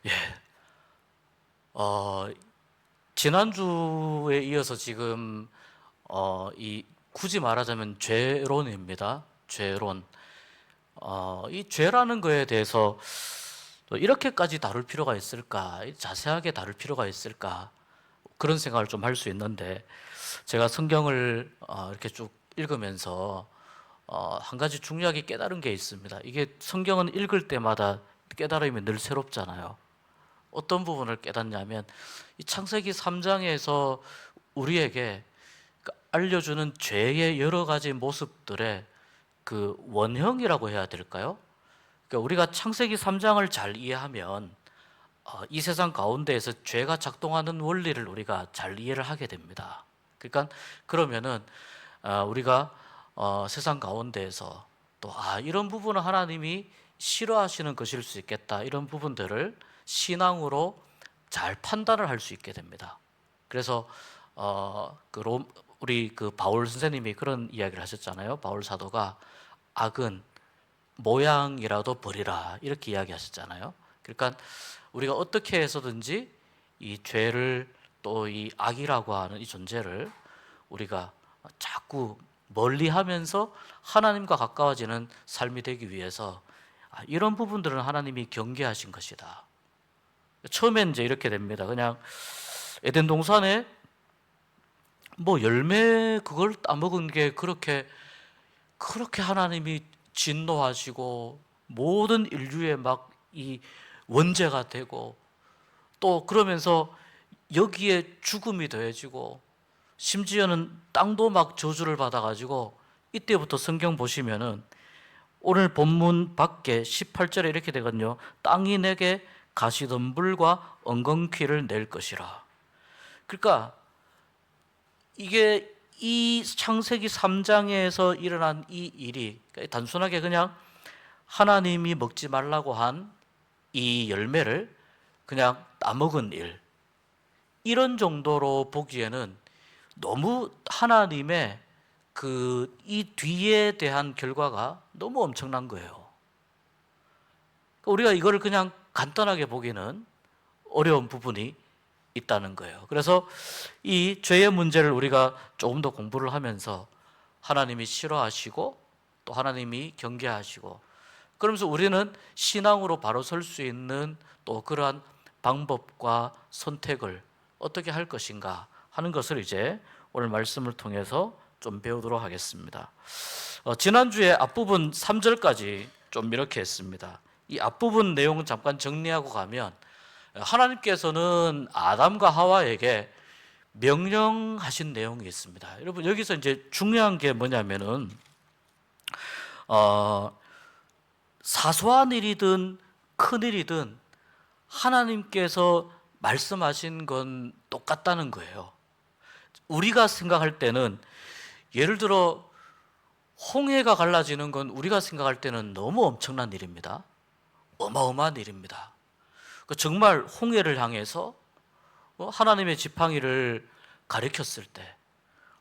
예. 어, 지난주에 이어서 지금 이 굳이 말하자면 죄론입니다. 죄론. 이 죄라는 거에 대해서 또 이렇게까지 다룰 필요가 있을까? 자세하게 다룰 필요가 있을까? 그런 생각을 좀 할 수 있는데 제가 성경을 이렇게 쭉 읽으면서 한 가지 중요하게 깨달은 게 있습니다. 이게 성경은 읽을 때마다 깨달음이 늘 새롭잖아요. 어떤 부분을 깨닫냐면 이 창세기 3장에서 우리에게 알려주는 죄의 여러 가지 모습들의 그 원형이라고 해야 될까요? 그러니까 우리가 창세기 3장을 잘 이해하면 이 세상 가운데에서 죄가 작동하는 원리를 우리가 잘 이해를 하게 됩니다. 그러니까 그러면은 우리가 세상 가운데에서 또 이런 부분은 하나님이 싫어하시는 것일 수 있겠다, 이런 부분들을 신앙으로 잘 판단을 할 수 있게 됩니다. 그래서 우리 그 바울 선생님이 그런 이야기를 하셨잖아요. 바울 사도가 악은 모양이라도 버리라, 이렇게 이야기하셨잖아요. 그러니까 우리가 어떻게 해서든지 이 죄를, 또 이 악이라고 하는 이 존재를 우리가 자꾸 멀리하면서 하나님과 가까워지는 삶이 되기 위해서 이런 부분들은 하나님이 경계하신 것이다. 처음엔 이제 이렇게 됩니다. 그냥 에덴 동산에 뭐 열매 그걸 따먹은 게 그렇게 하나님이 진노하시고 모든 인류의 막 이 원죄가 되고, 또 그러면서 여기에 죽음이 더해지고 심지어는 땅도 막 저주를 받아가지고, 이때부터 성경 보시면은 오늘 본문 밖에 18절에 이렇게 되거든요. 땅이 내게 가시덤불과 엉겅퀴를 낼 것이라. 그러니까 이게 이 창세기 3장에서 일어난 이 일이 단순하게 그냥 하나님이 먹지 말라고 한 이 열매를 그냥 따먹은 일, 이런 정도로 보기에는 너무 하나님의 그 이 뒤에 대한 결과가 너무 엄청난 거예요. 우리가 이거를 그냥 간단하게 보기는 어려운 부분이 있다는 거예요. 그래서 이 죄의 문제를 우리가 조금 더 공부를 하면서 하나님이 싫어하시고 또 하나님이 경계하시고, 그러면서 우리는 신앙으로 바로 설 수 있는 또 그러한 방법과 선택을 어떻게 할 것인가 하는 것을 이제 오늘 말씀을 통해서 좀 배우도록 하겠습니다. 지난주에 앞부분 3절까지 좀 이렇게 했습니다. 이 앞부분 내용을 잠깐 정리하고 가면, 하나님께서는 아담과 하와에게 명령하신 내용이 있습니다. 여러분, 여기서 이제 중요한 게 뭐냐면은 사소한 일이든 큰 일이든 하나님께서 말씀하신 건 똑같다는 거예요. 우리가 생각할 때는, 예를 들어 홍해가 갈라지는 건 우리가 생각할 때는 너무 엄청난 일입니다. 어마어마한 일입니다. 정말 홍해를 향해서 하나님의 지팡이를 가리켰을 때,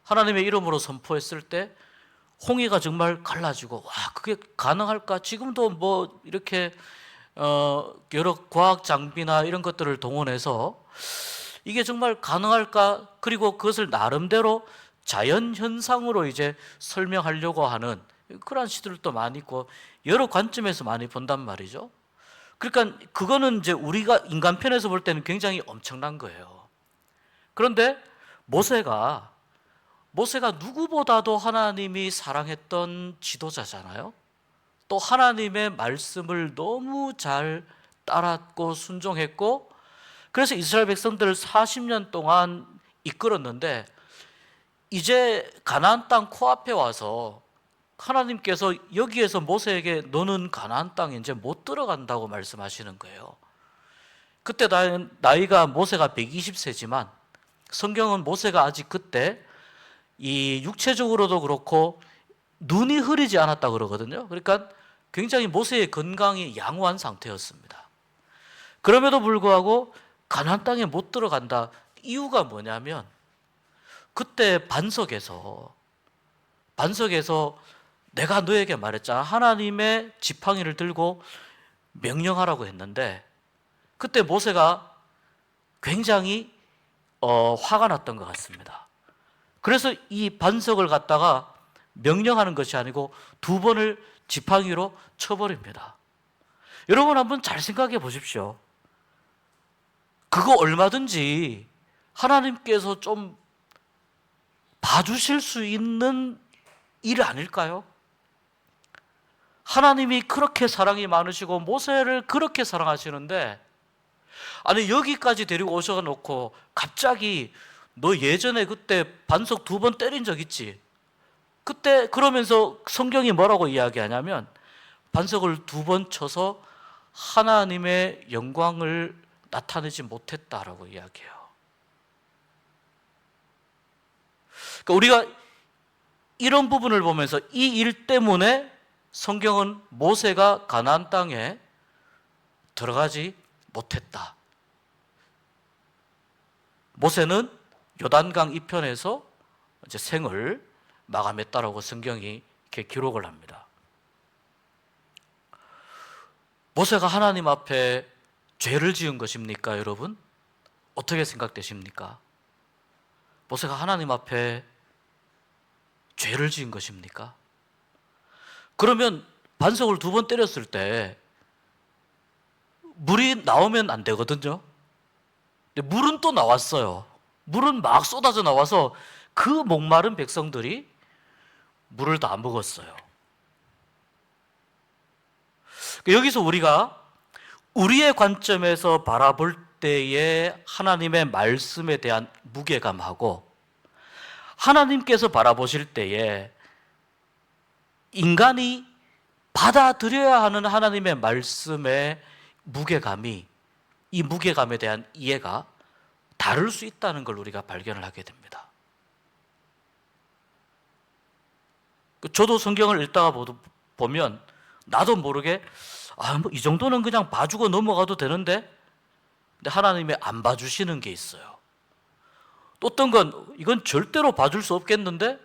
하나님의 이름으로 선포했을 때 홍해가 정말 갈라지고, 그게 가능할까? 지금도 뭐 이렇게 여러 과학 장비나 이런 것들을 동원해서 이게 정말 가능할까? 그리고 그것을 나름대로 자연 현상으로 이제 설명하려고 하는 그런 시들도 많이 있고, 여러 관점에서 많이 본단 말이죠. 그러니까 그거는 이제 우리가 인간편에서 볼 때는 굉장히 엄청난 거예요. 그런데 모세가 누구보다도 하나님이 사랑했던 지도자잖아요. 또 하나님의 말씀을 너무 잘 따랐고 순종했고, 그래서 이스라엘 백성들을 40년 동안 이끌었는데, 이제 가나안 땅 코앞에 와서 하나님께서 여기에서 모세에게 너는 가나안 땅에 이제 못 들어간다고 말씀하시는 거예요. 그때 나이가 모세가 120세지만 성경은 모세가 아직 그때 이 육체적으로도 그렇고 눈이 흐리지 않았다 그러거든요. 그러니까 굉장히 모세의 건강이 양호한 상태였습니다. 그럼에도 불구하고 가나안 땅에 못 들어간다. 이유가 뭐냐면, 그때 반석에서 내가 너에게 말했잖아. 하나님의 지팡이를 들고 명령하라고 했는데, 그때 모세가 굉장히 화가 났던 것 같습니다. 그래서 이 반석을 갖다가 명령하는 것이 아니고 2번을 지팡이로 쳐버립니다. 여러분 한번 잘 생각해 보십시오. 그거 얼마든지 하나님께서 좀 봐주실 수 있는 일 아닐까요? 하나님이 그렇게 사랑이 많으시고 모세를 그렇게 사랑하시는데, 아니 여기까지 데리고 오셔 놓고 갑자기 너 예전에 그때 반석 2번 때린 적 있지? 그때 그러면서 성경이 뭐라고 이야기하냐면 반석을 2번 쳐서 하나님의 영광을 나타내지 못했다라고 이야기해요. 그러니까 우리가 이런 부분을 보면서 이 일 때문에 성경은 모세가 가나안 땅에 들어가지 못했다. 모세는 요단강 이편에서 이제 생을 마감했다라고 성경이 이렇게 기록을 합니다. 모세가 하나님 앞에 죄를 지은 것입니까, 여러분? 어떻게 생각되십니까? 모세가 하나님 앞에 죄를 지은 것입니까? 그러면 반석을 2번 때렸을 때 물이 나오면 안 되거든요. 근데 물은 또 나왔어요. 물은 막 쏟아져 나와서 그 목마른 백성들이 물을 다 먹었어요. 여기서 우리가 우리의 관점에서 바라볼 때의 하나님의 말씀에 대한 무게감하고 하나님께서 바라보실 때에 인간이 받아들여야 하는 하나님의 말씀의 무게감이, 이 무게감에 대한 이해가 다를 수 있다는 걸 우리가 발견을 하게 됩니다. 저도 성경을 읽다가 보면 나도 모르게 뭐 이 정도는 그냥 봐주고 넘어가도 되는데, 근데 하나님이 안 봐주시는 게 있어요. 또 어떤 건 이건 절대로 봐줄 수 없겠는데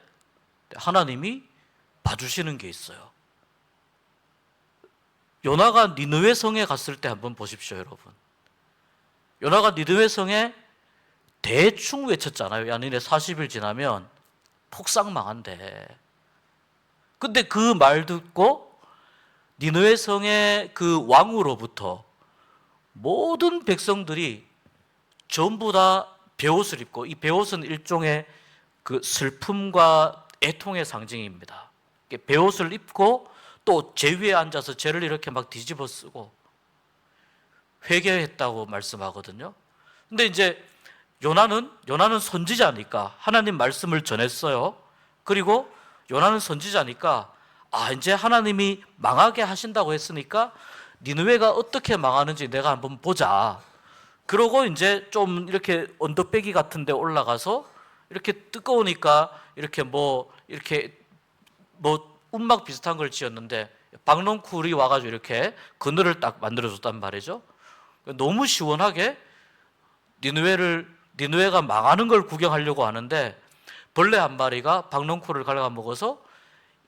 하나님이 봐주시는 게 있어요. 요나가 니느웨 성에 갔을 때 한번 보십시오, 여러분. 요나가 니느웨 성에 대충 외쳤잖아요. 야, 니네 40일 지나면 폭삭 망한대. 근데 그 말 듣고 니느웨 성의 그 왕으로부터 모든 백성들이 전부 다 베옷을 입고, 이 베옷은 일종의 그 슬픔과 애통의 상징입니다. 베옷을 입고 또 제 위에 앉아서 죄를 이렇게 막 뒤집어 쓰고 회개했다고 말씀하거든요. 근데 이제 요나는 선지자니까 하나님 말씀을 전했어요. 그리고 요나는 선지자니까 이제 하나님이 망하게 하신다고 했으니까 니느웨가 어떻게 망하는지 내가 한번 보자. 그러고 이제 좀 이렇게 언덕배기 같은 데 올라가서 이렇게 뜨거우니까 이렇게 움막 비슷한 걸 지었는데 박농쿨이 와가지고 이렇게 그늘을 딱 만들어줬단 말이죠. 너무 시원하게 니느웨가 망하는 걸 구경하려고 하는데 벌레 한 마리가 박농쿨을 갉아먹어서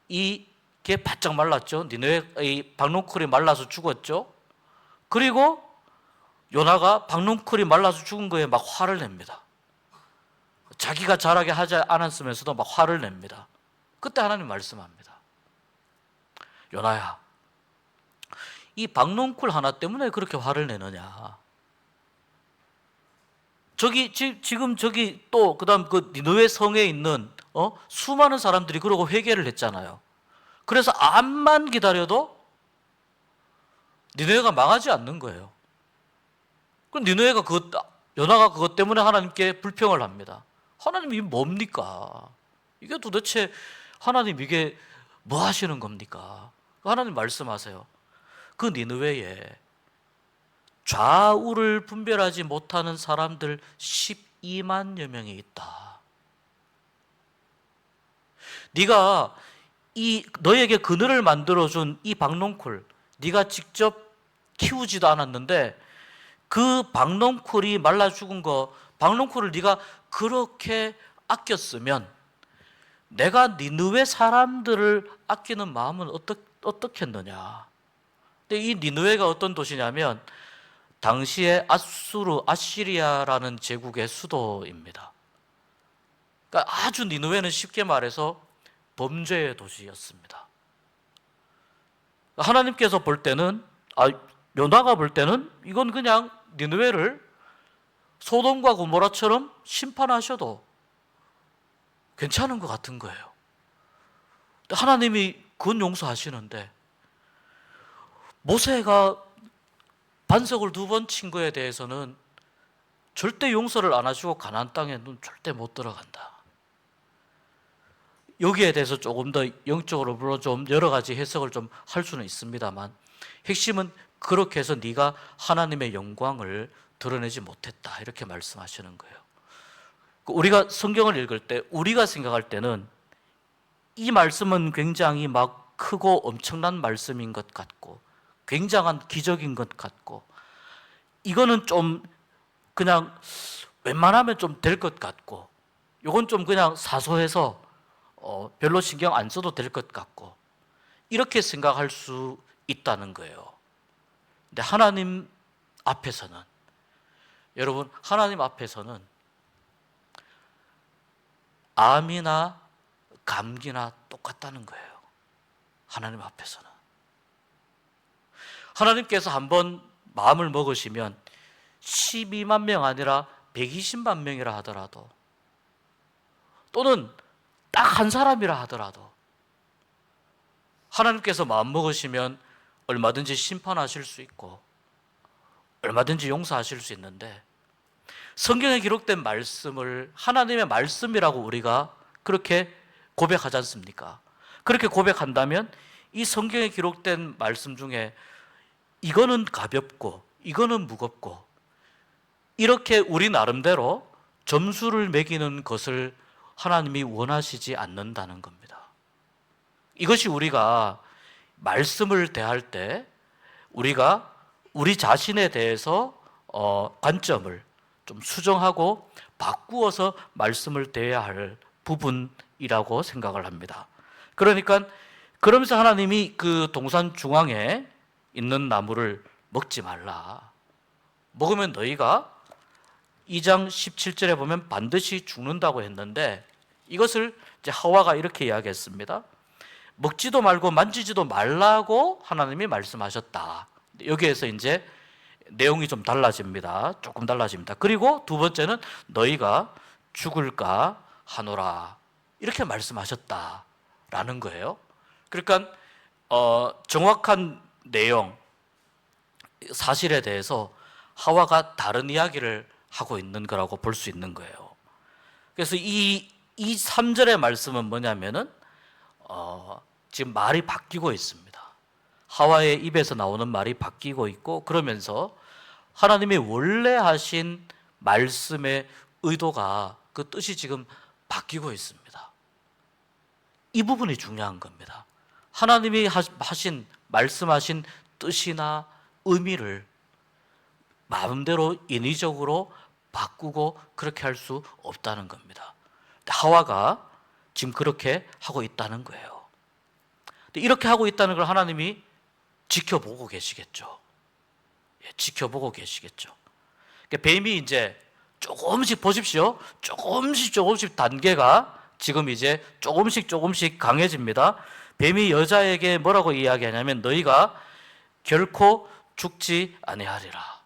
이게 바짝 말랐죠. 이 박농쿨이 말라서 죽었죠. 그리고 요나가 박농쿨이 말라서 죽은 거에 막 화를 냅니다. 자기가 잘하게 하지 않았으면서도 막 화를 냅니다. 그때 하나님 말씀합니다. 요나야, 이 박농쿨 하나 때문에 그렇게 화를 내느냐? 지금 저기 또 그다음 그 니느웨 성에 있는 수많은 사람들이 그러고 회개를 했잖아요. 그래서 암만 기다려도 니느웨가 망하지 않는 거예요. 그럼 요나가 그것 때문에 하나님께 불평을 합니다. 하나님 이게 뭡니까? 이게 도대체 하나님 이게 뭐 하시는 겁니까? 하나님 말씀하세요. 그 니느웨에 좌우를 분별하지 못하는 사람들 12만여 명이 있다. 네가 너에게 그늘을 만들어준 이 박농쿨, 네가 직접 키우지도 않았는데 그 박농쿨이 말라 죽은 거, 박농쿨을 네가 그렇게 아꼈으면 내가 니느웨 사람들을 아끼는 마음은 어떻겠느냐. 근데 이 니느웨가 어떤 도시냐면 당시에 아시리아라는 제국의 수도입니다. 그러니까 아주 니느웨는 쉽게 말해서 범죄의 도시였습니다. 하나님께서 볼 때는, 요나가 볼 때는 이건 그냥 니느웨를 소돔과 고모라처럼 심판하셔도 괜찮은 것 같은 거예요. 하나님이 그건 용서하시는데, 모세가 반석을 2번 친 거에 대해서는 절대 용서를 안 하시고 가나안 땅에는 절대 못 들어간다. 여기에 대해서 조금 더 영적으로 물론 좀 여러 가지 해석을 좀 할 수는 있습니다만, 핵심은 그렇게 해서 네가 하나님의 영광을 드러내지 못했다, 이렇게 말씀하시는 거예요. 우리가 성경을 읽을 때 우리가 생각할 때는 이 말씀은 굉장히 막 크고 엄청난 말씀인 것 같고 굉장한 기적인 것 같고, 이거는 좀 그냥 웬만하면 좀 될 것 같고, 이건 좀 그냥 사소해서 별로 신경 안 써도 될 것 같고, 이렇게 생각할 수 있다는 거예요. 근데 하나님 앞에서는, 여러분, 하나님 앞에서는 암이나 감기나 똑같다는 거예요. 하나님 앞에서는. 하나님께서 한번 마음을 먹으시면 12만 명 아니라 120만 명이라 하더라도, 또는 딱 한 사람이라 하더라도 하나님께서 마음 먹으시면 얼마든지 심판하실 수 있고 얼마든지 용서하실 수 있는데, 성경에 기록된 말씀을 하나님의 말씀이라고 우리가 그렇게 고백하지 않습니까? 그렇게 고백한다면 이 성경에 기록된 말씀 중에 이거는 가볍고 이거는 무겁고, 이렇게 우리 나름대로 점수를 매기는 것을 하나님이 원하시지 않는다는 겁니다. 이것이 우리가 말씀을 대할 때 우리가 우리 자신에 대해서 관점을 좀 수정하고 바꾸어서 말씀을 대해야 할 부분이라고 생각을 합니다. 그러니까 그러면서 하나님이 그 동산 중앙에 있는 나무를 먹지 말라, 먹으면 너희가 2장 17절에 보면 반드시 죽는다고 했는데, 이것을 이제 하와가 이렇게 이야기했습니다. 먹지도 말고 만지지도 말라고 하나님이 말씀하셨다. 여기에서 이제 내용이 좀 달라집니다. 조금 달라집니다. 그리고 두 번째는 너희가 죽을까 하노라, 이렇게 말씀하셨다라는 거예요. 그러니까 정확한 내용, 사실에 대해서 하와가 다른 이야기를 하고 있는 거라고 볼 수 있는 거예요. 그래서 이 3절의 말씀은 뭐냐면은 지금 말이 바뀌고 있습니다. 하와의 입에서 나오는 말이 바뀌고 있고, 그러면서 하나님이 원래 하신 말씀의 의도가, 그 뜻이 지금 바뀌고 있습니다. 이 부분이 중요한 겁니다. 하나님이 하신, 말씀하신 뜻이나 의미를 마음대로 인위적으로 바꾸고 그렇게 할 수 없다는 겁니다. 하와가 지금 그렇게 하고 있다는 거예요. 이렇게 하고 있다는 걸 하나님이 지켜보고 계시겠죠. 지켜보고 계시겠죠. 뱀이 이제 조금씩 보십시오. 조금씩 단계가 지금 이제 조금씩 강해집니다. 뱀이 여자에게 뭐라고 이야기하냐면 너희가 결코 죽지 아니하리라.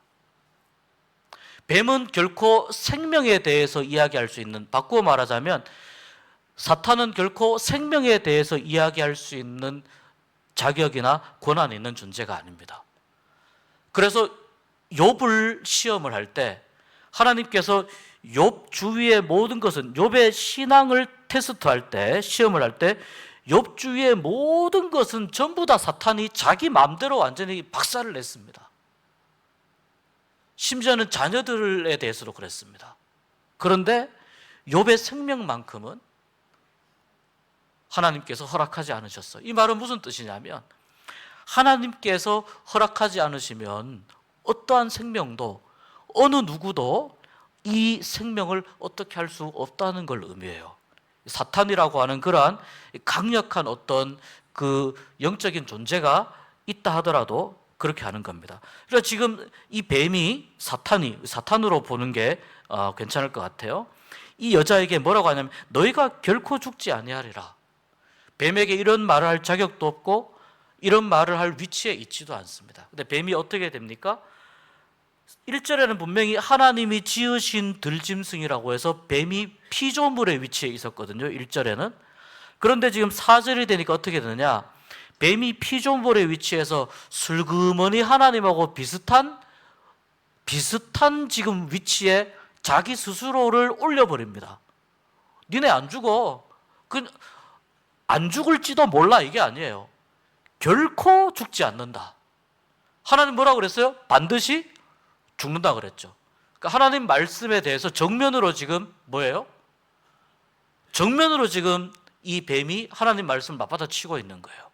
뱀은 결코 생명에 대해서 이야기할 수 있는, 바꾸어 말하자면 사탄은 결코 생명에 대해서 이야기할 수 있는 자격이나 권한이 있는 존재가 아닙니다. 그래서 욥을 시험을 할 때 하나님께서 욥 주위의 모든 것은, 욥의 신앙을 테스트할 때, 시험을 할 때 욥 주위의 모든 것은 전부 다 사탄이 자기 마음대로 완전히 박살을 냈습니다. 심지어는 자녀들에 대해서도 그랬습니다. 그런데 욥의 생명만큼은 하나님께서 허락하지 않으셨어요. 이 말은 무슨 뜻이냐면, 하나님께서 허락하지 않으시면 어떠한 생명도, 어느 누구도 이 생명을 어떻게 할 수 없다는 걸 의미해요. 사탄이라고 하는 그러한 강력한 어떤 그 영적인 존재가 있다 하더라도 그렇게 하는 겁니다. 그래서 지금 이 뱀이 사탄으로 보는 게 괜찮을 것 같아요. 이 여자에게 뭐라고 하냐면 너희가 결코 죽지 아니하리라. 뱀에게 이런 말을 할 자격도 없고 이런 말을 할 위치에 있지도 않습니다. 근데 뱀이 어떻게 됩니까? 1절에는 분명히 하나님이 지으신 들짐승이라고 해서 뱀이 피조물의 위치에 있었거든요. 1절에는. 그런데 지금 4절이 되니까 어떻게 되느냐? 뱀이 피조물의 위치에서 슬그머니 하나님하고 비슷한 지금 위치에 자기 스스로를 올려버립니다. 니네 안 죽어. 안 죽을지도 몰라 이게 아니에요. 결코 죽지 않는다. 하나님 뭐라고 그랬어요? 반드시 죽는다 그랬죠. 그러니까 하나님 말씀에 대해서 정면으로 지금 뭐예요? 정면으로 지금 이 뱀이 하나님 말씀을 맞받아 치고 있는 거예요.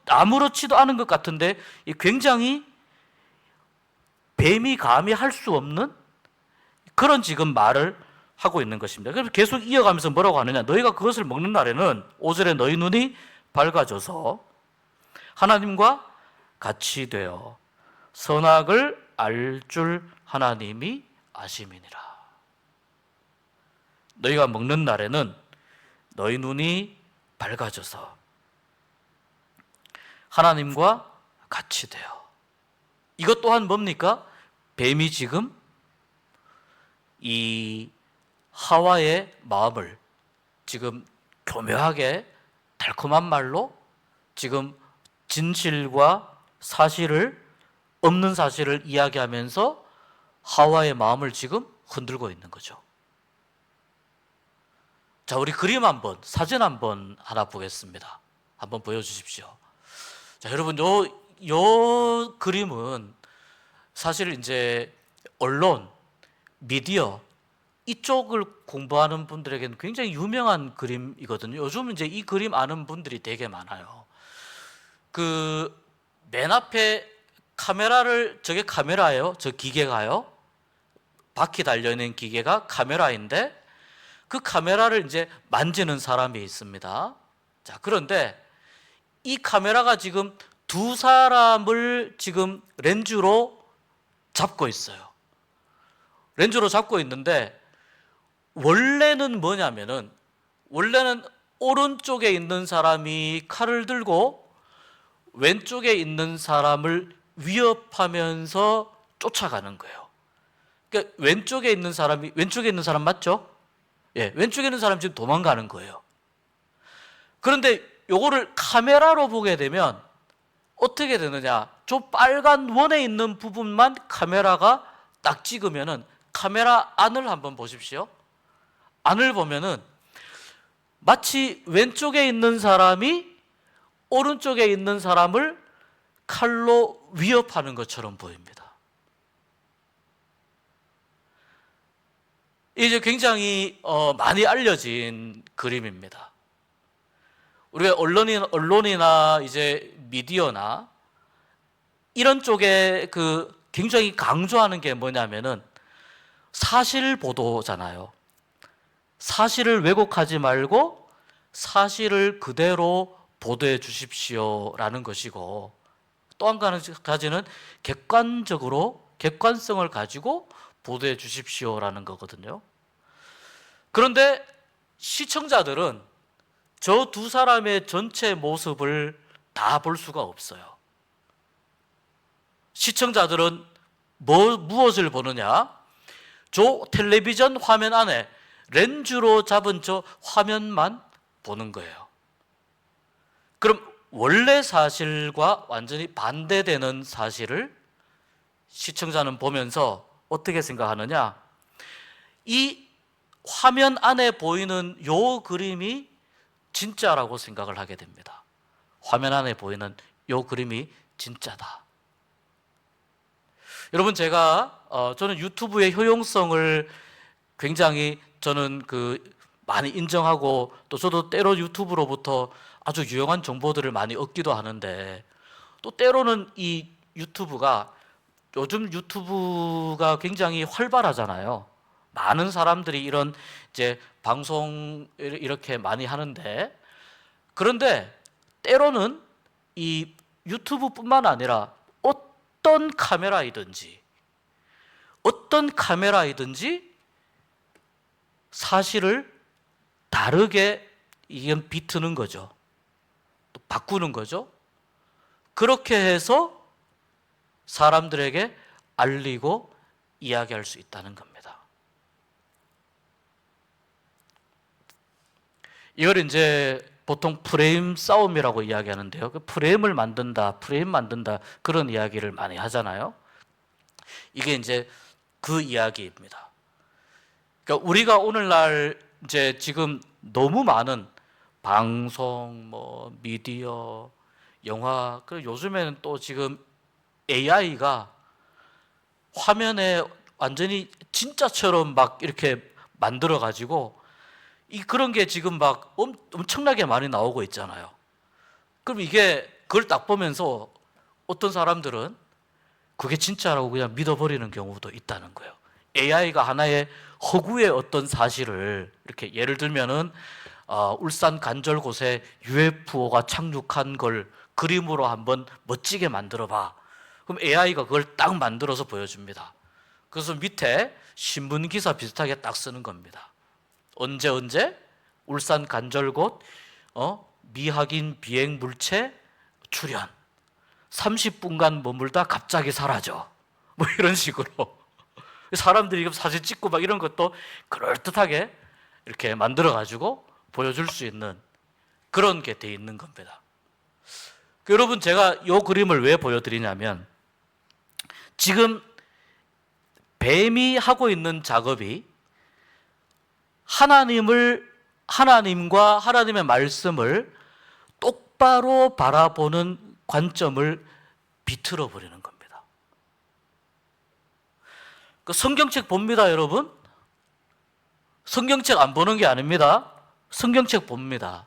아무렇지도 않은 것 같은데 굉장히 뱀이 감히 할 수 없는 그런 지금 말을 하고 있는 것입니다. 그래서 계속 이어가면서 뭐라고 하느냐? 너희가 그것을 먹는 날에는 5절에 너희 눈이 밝아져서 하나님과 같이 되어 선악을 알 줄 하나님이 아심이니라. 너희가 먹는 날에는 너희 눈이 밝아져서 하나님과 같이 되어. 이것 또한 뭡니까? 뱀이 지금 이 하와의 마음을 지금 교묘하게 달콤한 말로 지금 진실과 없는 사실을 이야기하면서 하와의 마음을 지금 흔들고 있는 거죠. 자, 우리 그림 사진 하나 보겠습니다. 한번 보여주십시오. 자, 여러분, 요 그림은 사실 이제 언론, 미디어 이쪽을 공부하는 분들에게는 굉장히 유명한 그림이거든요. 요즘 이제 이 그림 아는 분들이 되게 많아요. 맨 앞에 저게 카메라예요. 저 기계가요. 바퀴 달려있는 기계가 카메라인데 그 카메라를 이제 만지는 사람이 있습니다. 자, 그런데 이 카메라가 지금 두 사람을 지금 렌즈로 잡고 있어요. 렌즈로 잡고 있는데 원래는 뭐냐면은 오른쪽에 있는 사람이 칼을 들고 왼쪽에 있는 사람을 위협하면서 쫓아가는 거예요. 그러니까 왼쪽에 있는 사람 맞죠? 예, 왼쪽에 있는 사람 지금 도망가는 거예요. 그런데 요거를 카메라로 보게 되면 어떻게 되느냐? 저 빨간 원에 있는 부분만 카메라가 딱 찍으면은 카메라 안을 한번 보십시오. 안을 보면은 마치 왼쪽에 있는 사람이 오른쪽에 있는 사람을 칼로 위협하는 것처럼 보입니다. 이제 굉장히 많이 알려진 그림입니다. 우리가 언론이나 이제 미디어나 이런 쪽에 굉장히 강조하는 게 뭐냐면은 사실 보도잖아요. 사실을 왜곡하지 말고 사실을 그대로 보도해 주십시오라는 것이고, 또 한 가지는 객관성을 가지고 보도해 주십시오라는 거거든요. 그런데 시청자들은 저 두 사람의 전체 모습을 다 볼 수가 없어요. 시청자들은 무엇을 보느냐? 저 텔레비전 화면 안에 렌즈로 잡은 저 화면만 보는 거예요. 그럼 원래 사실과 완전히 반대되는 사실을 시청자는 보면서 어떻게 생각하느냐? 이 화면 안에 보이는 요 그림이 진짜라고 생각을 하게 됩니다. 화면 안에 보이는 요 그림이 진짜다. 여러분, 저는 유튜브의 효용성을 굉장히 많이 인정하고, 또 저도 때로 유튜브로부터 아주 유용한 정보들을 많이 얻기도 하는데, 또 때로는 요즘 유튜브가 굉장히 활발하잖아요. 많은 사람들이 이런 이제 방송 이렇게 많이 하는데, 그런데 때로는 이 유튜브뿐만 아니라 어떤 카메라이든지 사실을 다르게 이건 비트는 거죠. 또 바꾸는 거죠. 그렇게 해서 사람들에게 알리고 이야기할 수 있다는 겁니다. 이걸 이제 보통 프레임 싸움이라고 이야기하는데요. 그 프레임 만든다 그런 이야기를 많이 하잖아요. 이게 이제 그 이야기입니다. 그러니까 우리가 오늘날 이제 지금 너무 많은 방송, 미디어, 영화, 그리고 요즘에는 또 지금 AI가 화면에 완전히 진짜처럼 막 이렇게 만들어 가지고 그런 게 지금 막 엄청나게 많이 나오고 있잖아요. 그럼 그걸 딱 보면서 어떤 사람들은 그게 진짜라고 그냥 믿어버리는 경우도 있다는 거예요. AI가 하나의 허구의 어떤 사실을 이렇게 예를 들면은 울산 간절곶에 UFO가 착륙한 걸 그림으로 한번 멋지게 만들어 봐. 그럼 AI가 그걸 딱 만들어서 보여줍니다. 그래서 밑에 신문 기사 비슷하게 딱 쓰는 겁니다. 언제 울산 간절곶 미확인 비행 물체 출현 30분간 머물다 갑자기 사라져 뭐 이런 식으로 사람들이 사진 찍고 막 이런 것도 그럴듯하게 이렇게 만들어 가지고 보여줄 수 있는 그런 게 돼 있는 겁니다. 여러분, 제가 이 그림을 왜 보여드리냐면 지금 뱀이 하고 있는 작업이 하나님과 하나님의 말씀을 똑바로 바라보는 관점을 비틀어 버리는 겁니다. 그 성경책 봅니다, 여러분. 성경책 안 보는 게 아닙니다. 성경책 봅니다.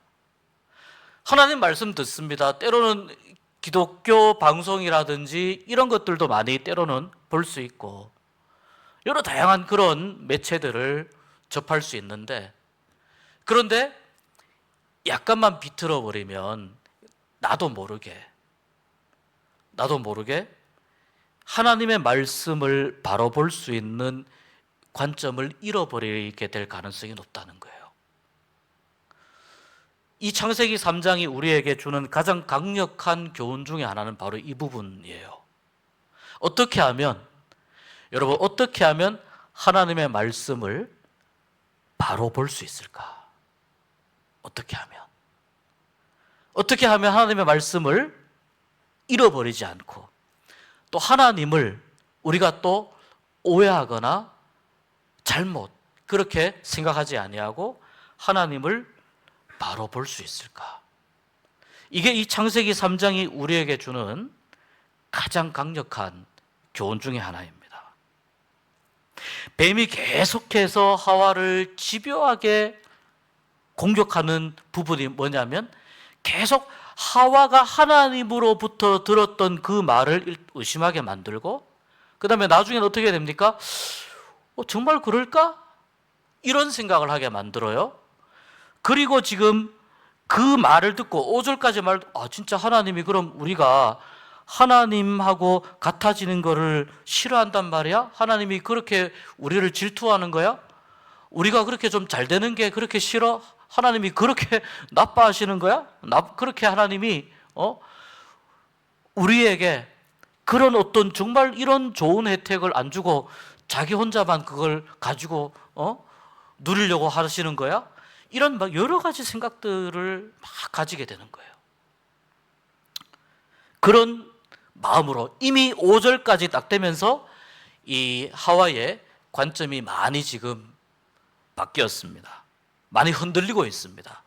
하나님 말씀 듣습니다. 때로는 기독교 방송이라든지 이런 것들도 많이 때로는 볼 수 있고 여러 다양한 그런 매체들을 접할 수 있는데, 그런데 약간만 비틀어 버리면 나도 모르게 하나님의 말씀을 바로 볼 수 있는 관점을 잃어버리게 될 가능성이 높다는 거예요. 이 창세기 3장이 우리에게 주는 가장 강력한 교훈 중에 하나는 바로 이 부분이에요. 어떻게 하면 하나님의 말씀을 바로 볼 수 있을까? 어떻게 하면 하나님의 말씀을 잃어버리지 않고 또 하나님을 우리가 또 오해하거나 잘못 그렇게 생각하지 아니하고 하나님을 바로 볼 수 있을까? 이게 이 창세기 3장이 우리에게 주는 가장 강력한 교훈 중에 하나입니다. 뱀이 계속해서 하와를 집요하게 공격하는 부분이 뭐냐면 계속 하와가 하나님으로부터 들었던 그 말을 의심하게 만들고 그 다음에 나중에는 어떻게 됩니까? 정말 그럴까? 이런 생각을 하게 만들어요. 그리고 지금 그 말을 듣고 5절까지 진짜 하나님이 그럼 우리가 하나님하고 같아지는 거를 싫어한단 말이야? 하나님이 그렇게 우리를 질투하는 거야? 우리가 그렇게 좀 잘 되는 게 그렇게 싫어? 하나님이 그렇게 나빠하시는 거야? 그렇게 하나님이 우리에게 그런 어떤 정말 이런 좋은 혜택을 안 주고 자기 혼자만 그걸 가지고 누리려고 하시는 거야? 이런 막 여러 가지 생각들을 막 가지게 되는 거예요. 그런 마음으로 이미 5절까지 딱 되면서 이 하와의 관점이 많이 지금 바뀌었습니다. 많이 흔들리고 있습니다.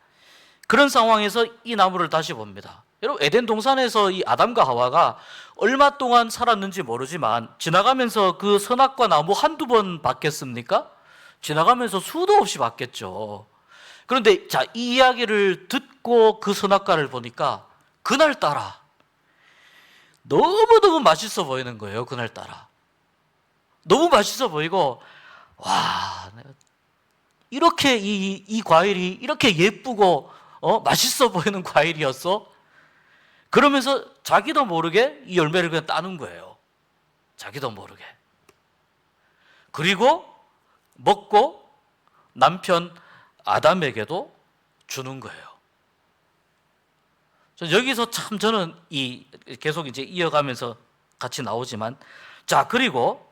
그런 상황에서 이 나무를 다시 봅니다. 여러분, 에덴 동산에서 이 아담과 하와가 얼마 동안 살았는지 모르지만 지나가면서 그 선악과 나무 한두 번 봤겠습니까? 지나가면서 수도 없이 봤겠죠. 그런데 이 이야기를 듣고 그 선악과를 보니까 그날따라 너무너무 맛있어 보이는 거예요. 그날따라 너무 맛있어 보이고, 와, 이렇게 이 과일이 이렇게 예쁘고 맛있어 보이는 과일이었어? 그러면서 자기도 모르게 이 열매를 그냥 따는 거예요. 자기도 모르게. 그리고 먹고 남편 아담에게도 주는 거예요. 여기서 참 저는 계속 이제 이어가면서 같이 나오지만, 자, 그리고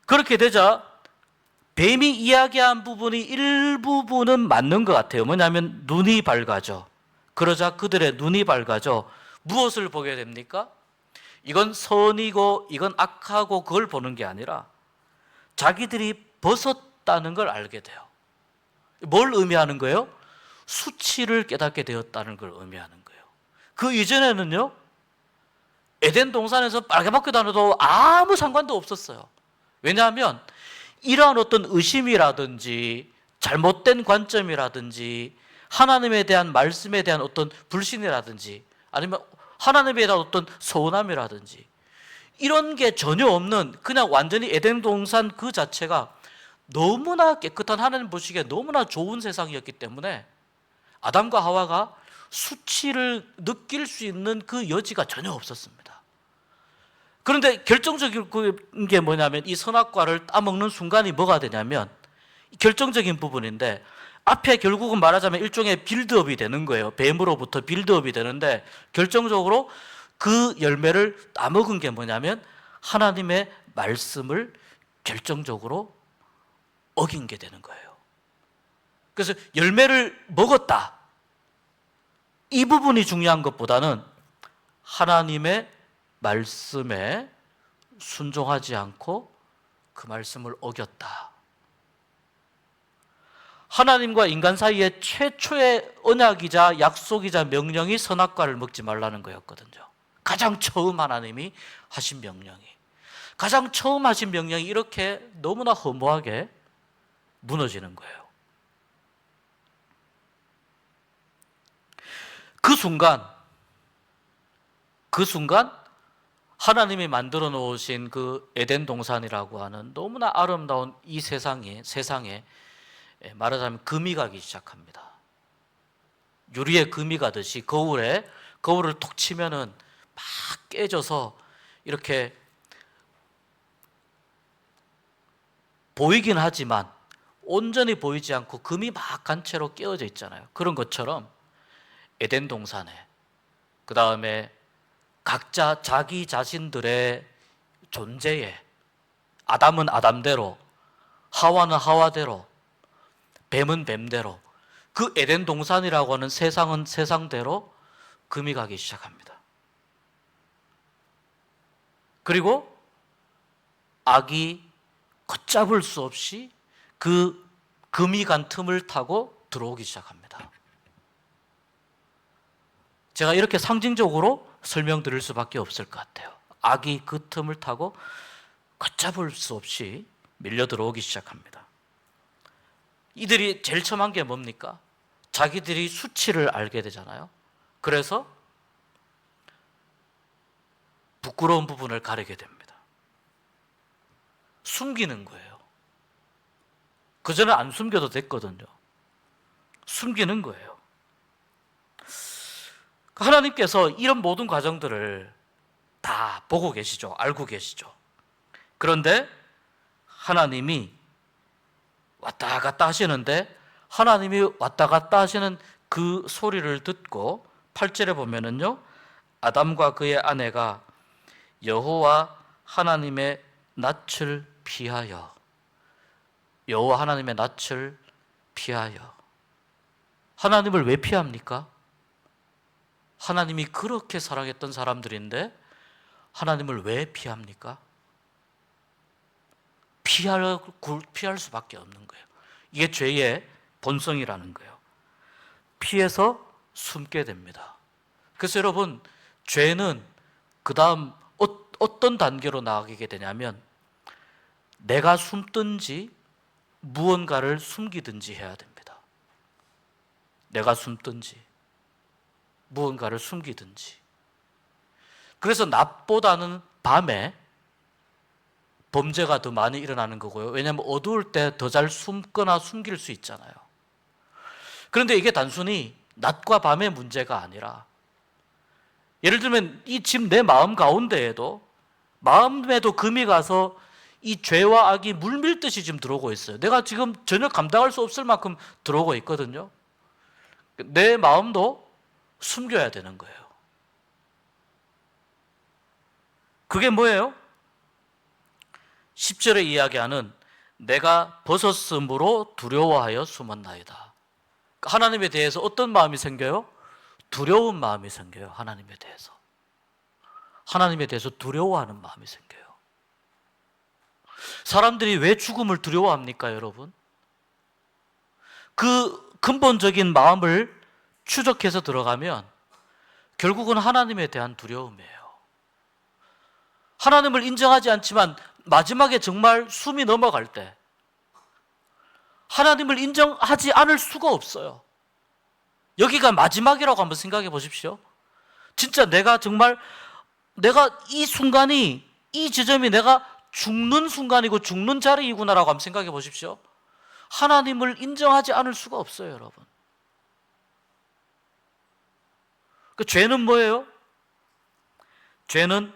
그렇게 되자 뱀이 이야기한 부분이 일부분은 맞는 것 같아요. 뭐냐면 눈이 밝아져. 그러자 그들의 눈이 밝아져 무엇을 보게 됩니까? 이건 선이고 이건 악하고 그걸 보는 게 아니라 자기들이 벗었다는 걸 알게 돼요. 뭘 의미하는 거예요? 수치를 깨닫게 되었다는 걸 의미하는 거예요. 그 이전에는요, 에덴 동산에서 빨개벗고 다녀도 아무 상관도 없었어요. 왜냐하면 이러한 어떤 의심이라든지 잘못된 관점이라든지 하나님에 대한 말씀에 대한 어떤 불신이라든지 아니면 하나님에 대한 어떤 서운함이라든지 이런 게 전혀 없는, 그냥 완전히 에덴 동산 그 자체가 너무나 깨끗한, 하나님 보시기에 너무나 좋은 세상이었기 때문에 아담과 하와가 수치를 느낄 수 있는 그 여지가 전혀 없었습니다. 그런데 결정적인 게 뭐냐면 이 선악과를 따먹는 순간이 뭐가 되냐면 결정적인 부분인데, 앞에 결국은 말하자면 일종의 빌드업이 되는 거예요. 뱀으로부터 빌드업이 되는데 결정적으로 그 열매를 따먹은 게 뭐냐면 하나님의 말씀을 결정적으로 어긴 게 되는 거예요. 그래서 열매를 먹었다, 이 부분이 중요한 것보다는 하나님의 말씀에 순종하지 않고 그 말씀을 어겼다. 하나님과 인간 사이의 최초의 언약이자 약속이자 명령이 선악과를 먹지 말라는 거였거든요. 가장 처음 하나님이 하신 명령이, 가장 처음 하신 명령이 이렇게 너무나 허무하게 무너지는 거예요. 그 순간 하나님이 만들어 놓으신 그 에덴 동산이라고 하는 너무나 아름다운 이 세상에 말하자면 금이 가기 시작합니다. 유리에 금이 가듯이 거울을 톡 치면은 막 깨져서 이렇게 보이긴 하지만 온전히 보이지 않고 금이 막 간 채로 깨어져 있잖아요. 그런 것처럼 에덴 동산에, 그 다음에 각자 자기 자신들의 존재에, 아담은 아담대로, 하와는 하와대로, 뱀은 뱀대로, 그 에덴 동산이라고 하는 세상은 세상대로 금이 가기 시작합니다. 그리고 악이 걷잡을 수 없이 그 금이 간 틈을 타고 들어오기 시작합니다. 제가 이렇게 상징적으로 설명드릴 수밖에 없을 것 같아요. 악이 그 틈을 타고 걷잡을 수 없이 밀려 들어오기 시작합니다. 이들이 제일 처음 한 게 뭡니까? 자기들이 수치를 알게 되잖아요. 그래서 부끄러운 부분을 가리게 됩니다. 숨기는 거예요. 그전에 안 숨겨도 됐거든요. 숨기는 거예요. 하나님께서 이런 모든 과정들을 다 보고 계시죠. 알고 계시죠. 그런데 하나님이 왔다 갔다 하시는데, 하나님이 왔다 갔다 하시는 그 소리를 듣고 8절에 보면은요, 아담과 그의 아내가 여호와 하나님의 낯을 피하여, 여호와 하나님의 낯을 피하여. 하나님을 왜 피합니까? 하나님이 그렇게 사랑했던 사람들인데 하나님을 왜 피합니까? 피할 수밖에 없는 거예요. 이게 죄의 본성이라는 거예요. 피해서 숨게 됩니다. 그래서 여러분, 죄는 그 다음 어떤 단계로 나아가게 되냐면 내가 숨든지 무언가를 숨기든지 해야 됩니다. 내가 숨든지 무언가를 숨기든지. 그래서 낮보다는 밤에 범죄가 더 많이 일어나는 거고요. 왜냐하면 어두울 때 더 잘 숨거나 숨길 수 있잖아요. 그런데 이게 단순히 낮과 밤의 문제가 아니라 예를 들면 이 지금 내 마음 가운데에도 마음에도 금이 가서 이 죄와 악이 물밀듯이 지금 들어오고 있어요. 내가 지금 전혀 감당할 수 없을 만큼 들어오고 있거든요. 내 마음도 숨겨야 되는 거예요. 그게 뭐예요? 10절에 이야기하는 내가 벗었으므로 두려워하여 숨었나이다. 하나님에 대해서 어떤 마음이 생겨요? 두려운 마음이 생겨요. 하나님에 대해서. 하나님에 대해서 두려워하는 마음이 생겨요. 사람들이 왜 죽음을 두려워합니까, 여러분? 그 근본적인 마음을 추적해서 들어가면 결국은 하나님에 대한 두려움이에요. 하나님을 인정하지 않지만 마지막에 정말 숨이 넘어갈 때 하나님을 인정하지 않을 수가 없어요. 여기가 마지막이라고 한번 생각해 보십시오. 진짜 내가 이 순간이, 이 지점이 내가 죽는 순간이고 죽는 자리이구나라고 한번 생각해 보십시오. 하나님을 인정하지 않을 수가 없어요, 여러분. 그 죄는 뭐예요? 죄는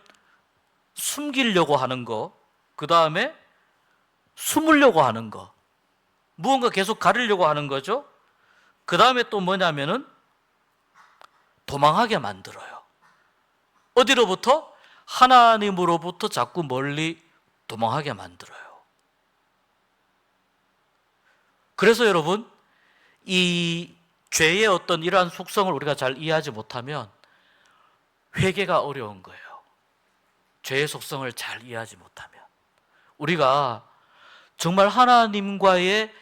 숨기려고 하는 거, 그 다음에 숨으려고 하는 거, 무언가 계속 가리려고 하는 거죠. 그 다음에 또 뭐냐면은 도망하게 만들어요. 어디로부터? 하나님으로부터 자꾸 멀리 도망하게 만들어요. 그래서 여러분, 이 죄의 어떤 이러한 속성을 우리가 잘 이해하지 못하면 회개가 어려운 거예요. 죄의 속성을 잘 이해하지 못하면. 우리가 정말 하나님과의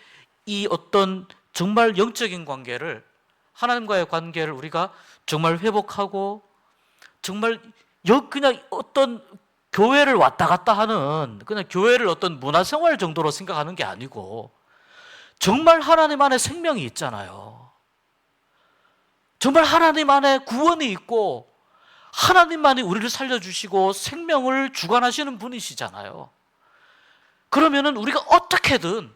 이 어떤 정말 영적인 관계를, 하나님과의 관계를 우리가 정말 회복하고 정말 그냥 어떤 교회를 왔다 갔다 하는, 그냥 교회를 어떤 문화생활 정도로 생각하는 게 아니고 정말 하나님 안에 생명이 있잖아요. 정말 하나님 안에 구원이 있고 하나님만이 우리를 살려주시고 생명을 주관하시는 분이시잖아요. 그러면은 우리가 어떻게든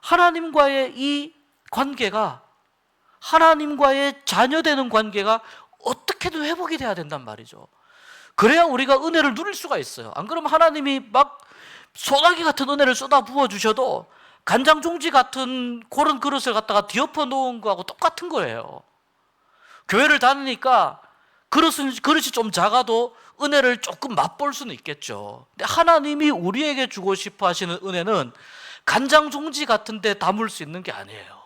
하나님과의 이 관계가, 하나님과의 자녀되는 관계가 어떻게든 회복이 돼야 된단 말이죠. 그래야 우리가 은혜를 누릴 수가 있어요. 안 그러면 하나님이 막 소나기 같은 은혜를 쏟아 부어주셔도 간장 종지 같은 그런 그릇을 갖다가 뒤엎어 놓은 거하고 똑같은 거예요. 교회를 다니니까 그릇이 좀 작아도 은혜를 조금 맛볼 수는 있겠죠. 근데 하나님이 우리에게 주고 싶어 하시는 은혜는 간장 종지 같은 데 담을 수 있는 게 아니에요.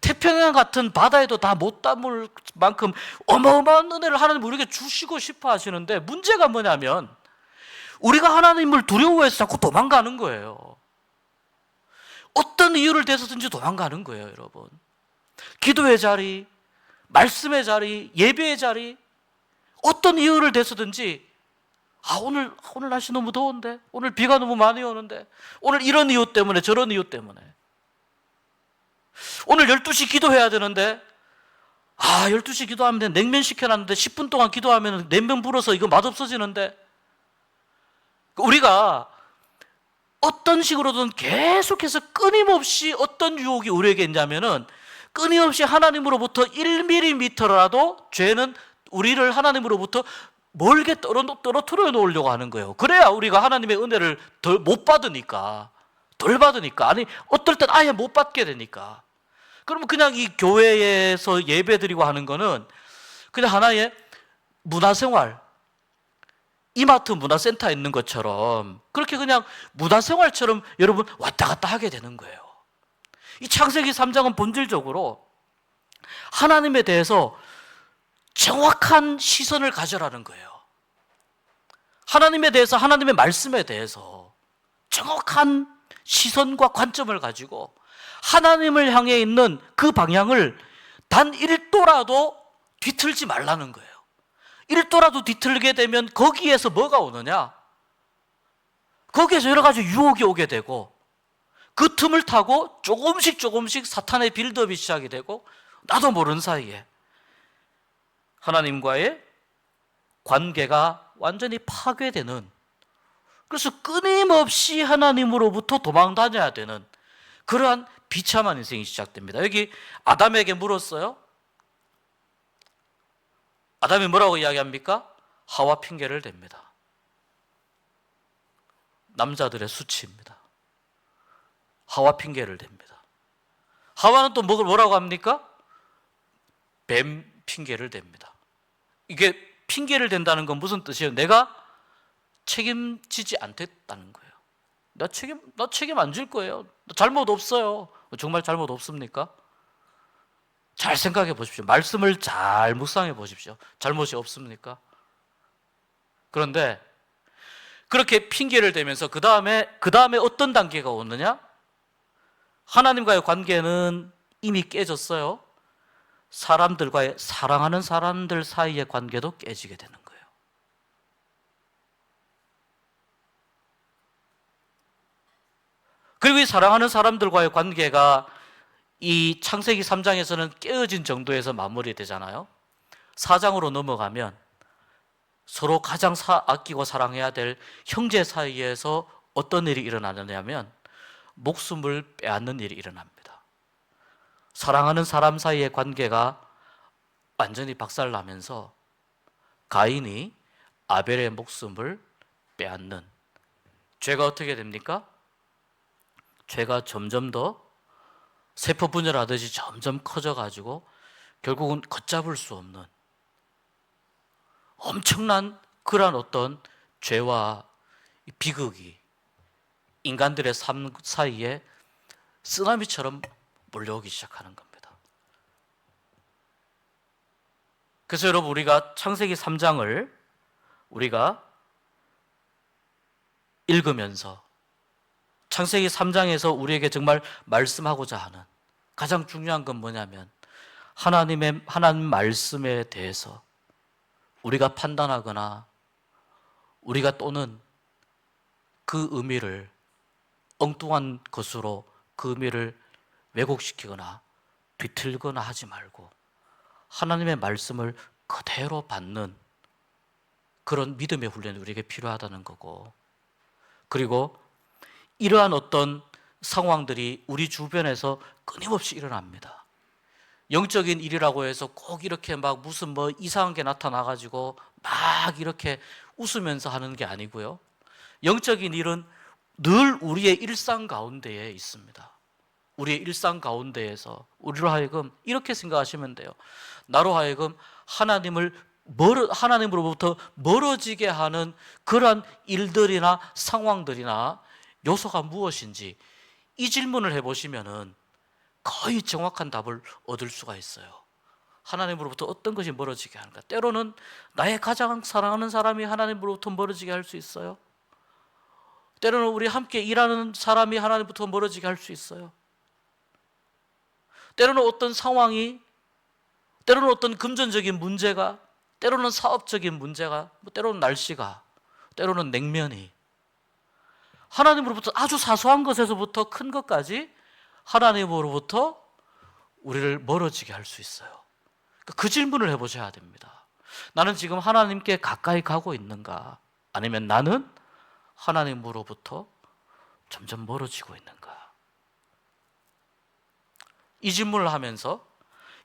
태평양 같은 바다에도 다 못 담을 만큼 어마어마한 은혜를 하나님 우리에게 주시고 싶어 하시는데, 문제가 뭐냐면 우리가 하나님을 두려워해서 자꾸 도망가는 거예요. 어떤 이유를 대서든지 도망가는 거예요, 여러분. 기도의 자리, 말씀의 자리, 예배의 자리, 어떤 이유를 대서든지 오늘 날씨 너무 더운데, 오늘 비가 너무 많이 오는데, 오늘 이런 이유 때문에 저런 이유 때문에, 오늘 12시 기도해야 되는데 12시 기도하면 냉면 시켜놨는데 10분 동안 기도하면 냉면 불어서 이거 맛없어지는데, 우리가 어떤 식으로든 계속해서 끊임없이 어떤 유혹이 우리에게 있냐면은 끊임없이 하나님으로부터 1mm라도 죄는 우리를 하나님으로부터 멀게 떨어뜨려 놓으려고 하는 거예요. 그래야 우리가 하나님의 은혜를 덜 못 받으니까, 아니 어떨 땐 아예 못 받게 되니까. 그러면 그냥 이 교회에서 예배드리고 하는 거는 그냥 하나의 문화생활, 이마트 문화센터에 있는 것처럼, 그렇게 그냥 문화생활처럼 여러분 왔다 갔다 하게 되는 거예요. 이 창세기 3장은 본질적으로 하나님에 대해서 정확한 시선을 가져라는 거예요. 하나님에 대해서, 하나님의 말씀에 대해서 정확한 시선과 관점을 가지고 하나님을 향해 있는 그 방향을 단 1도라도 뒤틀지 말라는 거예요. 1도라도 뒤틀게 되면 거기에서 뭐가 오느냐? 거기에서 여러 가지 유혹이 오게 되고, 그 틈을 타고 조금씩 사탄의 빌드업이 시작이 되고, 나도 모르는 사이에 하나님과의 관계가 완전히 파괴되는, 그래서 끊임없이 하나님으로부터 도망 다녀야 되는 그러한 비참한 인생이 시작됩니다. 여기 아담에게 물었어요. 아담이 뭐라고 이야기합니까? 하와 핑계를 댑니다. 남자들의 수치입니다. 하와 핑계를 댑니다. 하와는 또 뭐라고 합니까? 뱀 핑계를 댑니다. 이게 핑계를 댄다는 건 무슨 뜻이에요? 내가 책임지지 않겠다는 거예요. 나 책임 안 질 거예요. 잘못 없어요. 정말 잘못 없습니까? 잘 생각해 보십시오. 말씀을 잘 묵상해 보십시오. 잘못이 없습니까? 그런데 그렇게 핑계를 대면서 그 다음에 어떤 단계가 오느냐? 하나님과의 관계는 이미 깨졌어요. 사랑하는 사람들 사이의 관계도 깨지게 되는 거예요. 그리고 이 사랑하는 사람들과의 관계가 이 창세기 3장에서는 깨어진 정도에서 마무리되잖아요. 4장으로 넘어가면 서로 가장 아끼고 사랑해야 될 형제 사이에서 어떤 일이 일어나느냐면 목숨을 빼앗는 일이 일어납니다. 사랑하는 사람 사이의 관계가 완전히 박살나면서 가인이 아벨의 목숨을 빼앗는, 죄가 어떻게 됩니까? 죄가 점점 더 세포 분열하듯이 점점 커져가지고 결국은 걷잡을 수 없는 엄청난 그러한 어떤 죄와 비극이 인간들의 삶 사이에 쓰나미처럼 몰려오기 시작하는 겁니다. 그래서 여러분, 우리가 창세기 3장을 우리가 읽으면서 창세기 3장에서 우리에게 정말 말씀하고자 하는 가장 중요한 건 뭐냐면 하나님 말씀에 대해서 우리가 판단하거나 우리가 또는 그 의미를 엉뚱한 것으로 그 의미를 왜곡시키거나 뒤틀거나 하지 말고 하나님의 말씀을 그대로 받는 그런 믿음의 훈련이 우리에게 필요하다는 거고, 그리고 이러한 어떤 상황들이 우리 주변에서 끊임없이 일어납니다. 영적인 일이라고 해서 꼭 이렇게 막 무슨 뭐 이상한 게 나타나가지고 막 이렇게 웃으면서 하는 게 아니고요. 영적인 일은 늘 우리의 일상 가운데에 있습니다. 우리의 일상 가운데에서 우리로 하여금 이렇게 생각하시면 돼요. 나로 하여금 하나님으로부터 멀어지게 하는 그러한 일들이나 상황들이나 요소가 무엇인지 이 질문을 해보시면은 거의 정확한 답을 얻을 수가 있어요. 하나님으로부터 어떤 것이 멀어지게 하는가? 때로는 나의 가장 사랑하는 사람이 하나님으로부터 멀어지게 할 수 있어요. 때로는 우리 함께 일하는 사람이 하나님부터 멀어지게 할 수 있어요. 때로는 어떤 상황이, 때로는 어떤 금전적인 문제가, 때로는 사업적인 문제가, 때로는 날씨가, 때로는 냉면이, 하나님으로부터 아주 사소한 것에서부터 큰 것까지 하나님으로부터 우리를 멀어지게 할 수 있어요. 그 질문을 해보셔야 됩니다. 나는 지금 하나님께 가까이 가고 있는가? 아니면 나는 하나님으로부터 점점 멀어지고 있는가? 이 질문을 하면서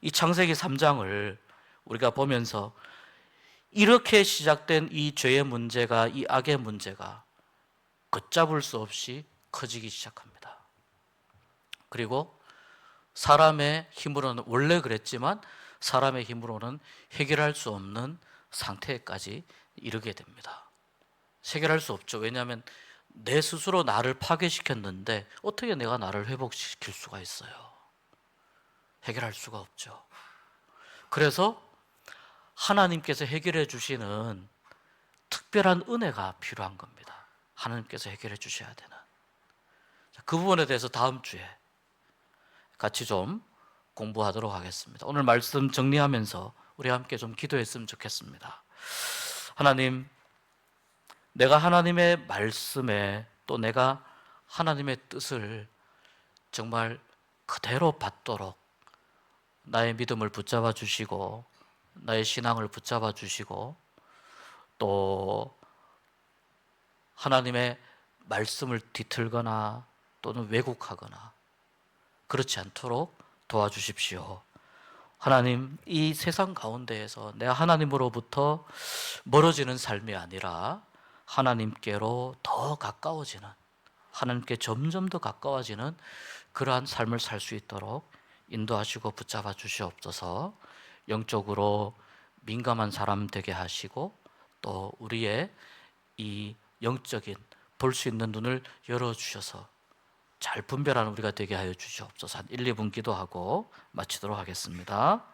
이 창세기 3장을 우리가 보면서 이렇게 시작된 이 죄의 문제가, 이 악의 문제가 걷잡을 수 없이 커지기 시작합니다. 그리고 사람의 힘으로는, 원래 그랬지만 사람의 힘으로는 해결할 수 없는 상태까지 이르게 됩니다. 해결할 수 없죠. 왜냐하면 내 스스로 나를 파괴시켰는데 어떻게 내가 나를 회복시킬 수가 있어요? 해결할 수가 없죠. 그래서 하나님께서 해결해 주시는 특별한 은혜가 필요한 겁니다. 하나님께서 해결해 주셔야 되는. 그 부분에 대해서 다음 주에 같이 좀 공부하도록 하겠습니다. 오늘 말씀 정리하면서 우리 함께 좀 기도했으면 좋겠습니다. 하나님, 내가 하나님의 말씀에 또 내가 하나님의 뜻을 정말 그대로 받도록 나의 믿음을 붙잡아 주시고 나의 신앙을 붙잡아 주시고 또 하나님의 말씀을 뒤틀거나 또는 왜곡하거나 그렇지 않도록 도와주십시오. 하나님, 이 세상 가운데에서 내가 하나님으로부터 멀어지는 삶이 아니라 하나님께로 더 가까워지는, 하나님께 점점 더 가까워지는 그러한 삶을 살 수 있도록 인도하시고 붙잡아 주시옵소서. 영적으로 민감한 사람 되게 하시고 또 우리의 이 영적인 볼 수 있는 눈을 열어주셔서 잘 분별하는 우리가 되게 하여 주시옵소서. 한 1, 2분 기도하고 마치도록 하겠습니다.